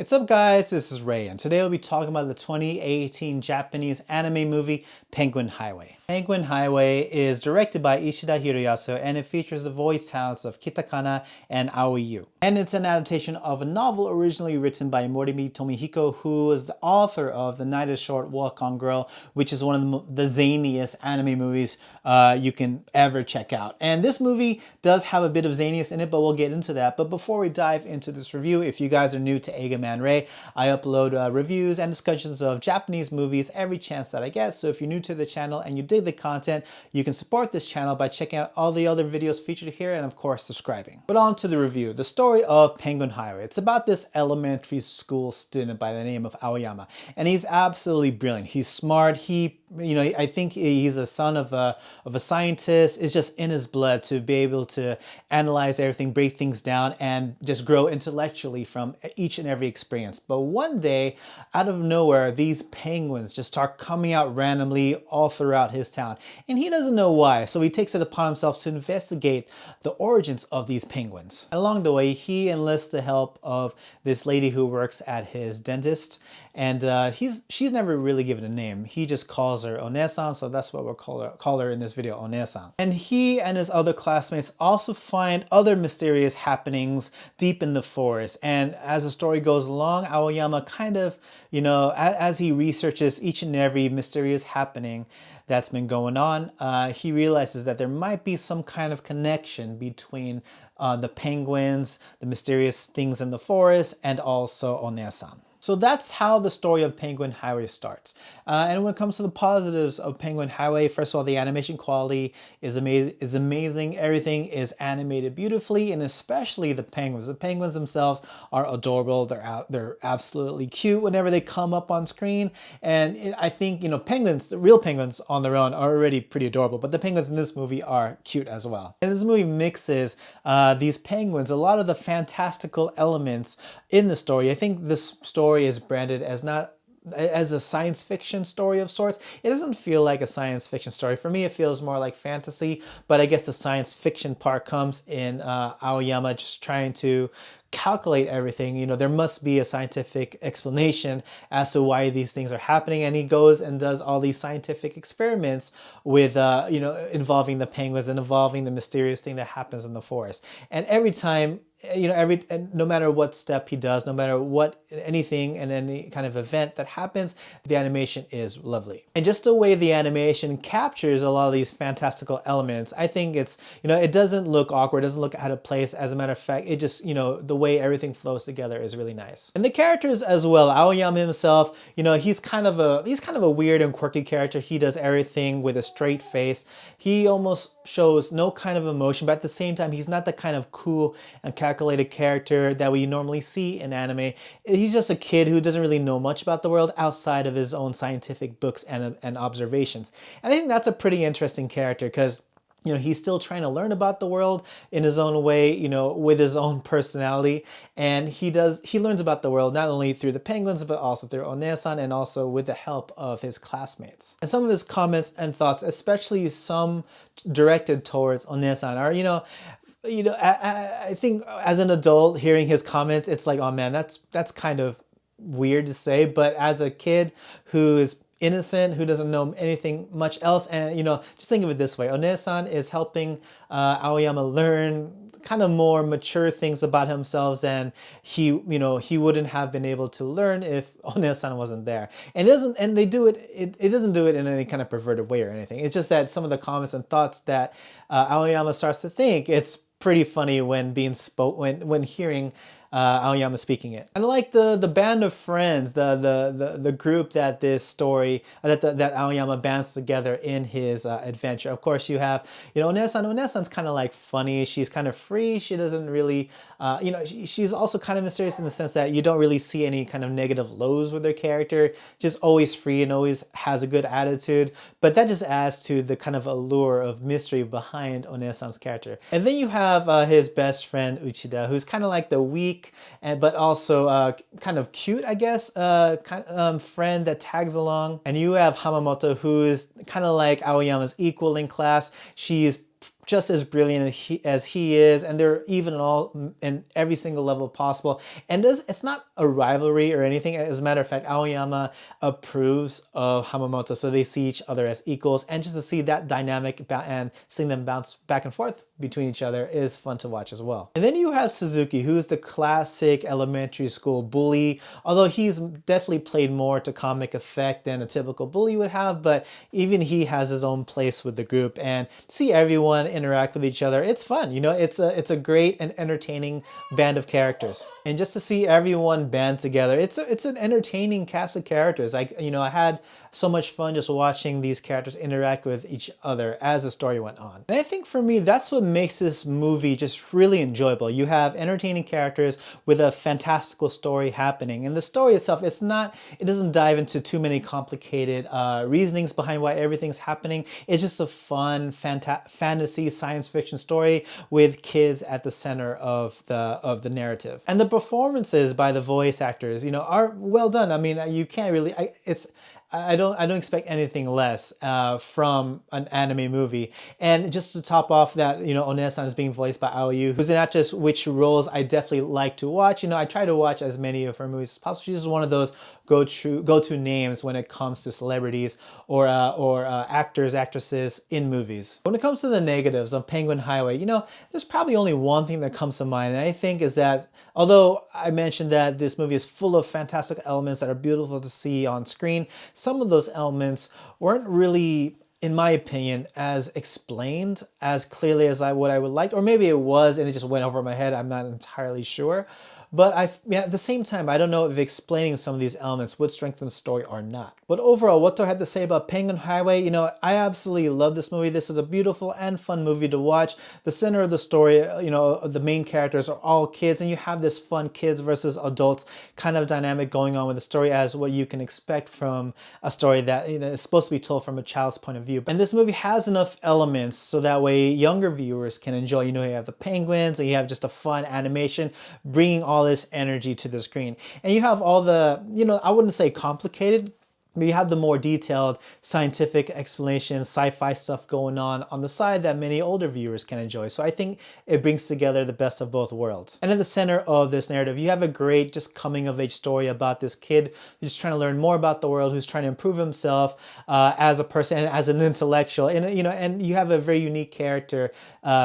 What's up guys, this is Ray and today we'll be talking about the 2018 Japanese anime movie Penguin Highway. Penguin Highway is directed by Ishida Hiroyasu and it features the voice talents of Kana and Aoi Yu. And it's an adaptation of a novel originally written by Morimi Tomihiko, who is the author of The Night is Short, Walk on Girl, which is one of the zaniest anime movies you can ever check out. And this movie does have a bit of zaniness in it, but we'll get into that. But before we dive into this review, if you guys are new to Eiga-Man Ray, I upload reviews and discussions of Japanese movies every chance that I get. So if you're new to the channel and you dig the content, you can support this channel by checking out all the other videos featured here and of course subscribing. But on to the review. The story of Penguin Highway. It's about this elementary school student by the name of Aoyama, and he's absolutely brilliant. He's smart. I think he's a son of a scientist. It's just in his blood to be able to analyze everything, break things down, and just grow intellectually from each and every experience. But one day, out of nowhere, these penguins just start coming out randomly all throughout his town, and he doesn't know why. So he takes it upon himself to investigate the origins of these penguins. And along the way, he enlists the help of this lady who works at his dentist, and she's never really given a name. He just calls her Onesan, so that's what we'll call her in this video, Onesan. And he and his other classmates also find other mysterious happenings deep in the forest. And as the story goes along, Aoyama kind of, as he researches each and every mysterious happening that's been going on, he realizes that there might be some kind of connection between the penguins, the mysterious things in the forest, and also Onesan. So that's how the story of Penguin Highway starts. And when it comes to the positives of Penguin Highway, first of all, the animation quality is amazing. Everything is animated beautifully, and especially the penguins. The penguins themselves are adorable. They're absolutely cute whenever they come up on screen. And I think, penguins, the real penguins on their own are already pretty adorable, but the penguins in this movie are cute as well. And this movie mixes these penguins, a lot of the fantastical elements in the story. I think this story is branded as not as a science fiction story of sorts. It doesn't feel like a science fiction story. For me, it feels more like fantasy, but I guess the science fiction part comes in Aoyama just trying to calculate everything. There must be a scientific explanation as to why these things are happening, and he goes and does all these scientific experiments with involving the penguins and involving the mysterious thing that happens in the forest. And every time, no matter what step he does, no matter what anything and any kind of event that happens, the animation is lovely. And just the way the animation captures a lot of these fantastical elements, I think it's, it doesn't look awkward, it doesn't look out of place. As a matter of fact, it just, the way everything flows together is really nice. And the characters as well, Aoyama himself, he's kind of a weird and quirky character. He does everything with a straight face. He almost shows no kind of emotion, but at the same time, he's not the kind of cool and calculated character that we normally see in anime. He's just a kid who doesn't really know much about the world outside of his own scientific books and observations. And I think that's a pretty interesting character because he's still trying to learn about the world in his own way, with his own personality. And he learns about the world not only through the penguins, but also through Onesan and also with the help of his classmates. And some of his comments and thoughts, especially some directed towards Onesan, are, I think as an adult hearing his comments, it's like, oh man, that's kind of weird to say. But as a kid who is innocent, who doesn't know anything much else, and just think of it this way: Onesan is helping Aoyama learn kind of more mature things about himself than he wouldn't have been able to learn if Onesan wasn't there. And it doesn't do it in any kind of perverted way or anything. It's just that some of the comments and thoughts that Aoyama starts to think, it's pretty funny when when hearing Aoyama speaking it. And like the band of friends, the group that this story that Aoyama bands together in his adventure. Of course, you have Onesan. Onesan's kind of like funny. She's kind of free. She doesn't really she's also kind of mysterious in the sense that you don't really see any kind of negative lows with her character. Just always free and always has a good attitude. But that just adds to the kind of allure of mystery behind Onesan's character. And then you have his best friend Uchida, who's kind of like the weak but also kind of cute, I guess, friend that tags along. And you have Hamamoto, who is kind of like Aoyama's equal in class. She's just as brilliant as he is, and they're even in every single level possible. And it's not a rivalry or anything. As a matter of fact, Aoyama approves of Hamamoto, so they see each other as equals. And just to see that dynamic and seeing them bounce back and forth between each other is fun to watch as well. And then you have Suzuki, who is the classic elementary school bully, although he's definitely played more to comic effect than a typical bully would have, but even he has his own place with the group. And see everyone interact with each other, it's fun. You know, it's a great and entertaining band of characters. And just to see everyone band together, it's an entertaining cast of characters. I had so much fun just watching these characters interact with each other as the story went on. And I think for me, that's what makes this movie just really enjoyable. You have entertaining characters with a fantastical story happening. And the story itself, it doesn't dive into too many complicated reasonings behind why everything's happening. It's just a fun fantasy science fiction story with kids at the center of the narrative. And the performances by the voice actors, are well done. I mean, you can't really, I don't expect anything less from an anime movie. And just to top off that, One-san is being voiced by Aoyu, who's an actress which roles I definitely like to watch. I try to watch as many of her movies as possible. She's one of those go-to names when it comes to celebrities or actors, actresses in movies. When it comes to the negatives of Penguin Highway, there's probably only one thing that comes to mind, and I think is that although I mentioned that this movie is full of fantastic elements that are beautiful to see on screen, some of those elements weren't really, in my opinion, as explained as clearly as what I would like, or maybe it was and it just went over my head. I'm not entirely sure. But at the same time, I don't know if explaining some of these elements would strengthen the story or not. But overall, what do I have to say about Penguin Highway? I absolutely love this movie. This is a beautiful and fun movie to watch. The center of the story, the main characters are all kids, and you have this fun kids versus adults kind of dynamic going on with the story, as what you can expect from a story that is supposed to be told from a child's point of view. And this movie has enough elements so that way younger viewers can enjoy. You have the penguins, and you have just a fun animation bringing all this energy to the screen. And you have all the, I wouldn't say complicated, but you have the more detailed scientific explanations, sci-fi stuff going on the side that many older viewers can enjoy. So I think it brings together the best of both worlds. And in the center of this narrative, you have a great just coming of age story about this kid who's trying to learn more about the world, who's trying to improve himself as a person and as an intellectual. And and you have a very unique character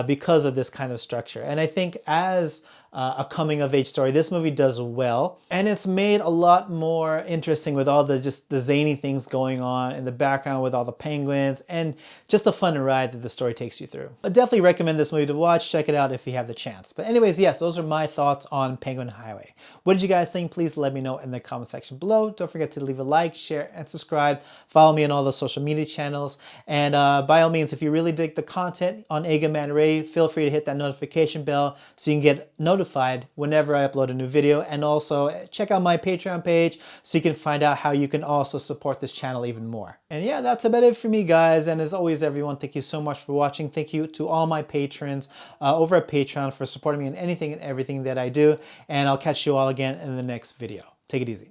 because of this kind of structure. And I think as a coming of age story, this movie does well, and it's made a lot more interesting with all the zany things going on in the background with all the penguins and just the fun ride that the story takes you through. I definitely recommend this movie to watch. Check it out if you have the chance. But anyways, yes, those are my thoughts on Penguin Highway. What did you guys think? Please let me know in the comment section below. Don't forget to leave a like, share, and subscribe. Follow me on all the social media channels. And by all means, if you really dig the content on Eiga-Man Ray, feel free to hit that notification bell so you can get notified whenever I upload a new video. And also check out my Patreon page so you can find out how you can also support this channel even more. And yeah, that's about it for me, guys. And as always, everyone, thank you so much for watching. Thank you to all my patrons over at Patreon for supporting me in anything and everything that I do. And I'll catch you all again in the next video. Take it easy.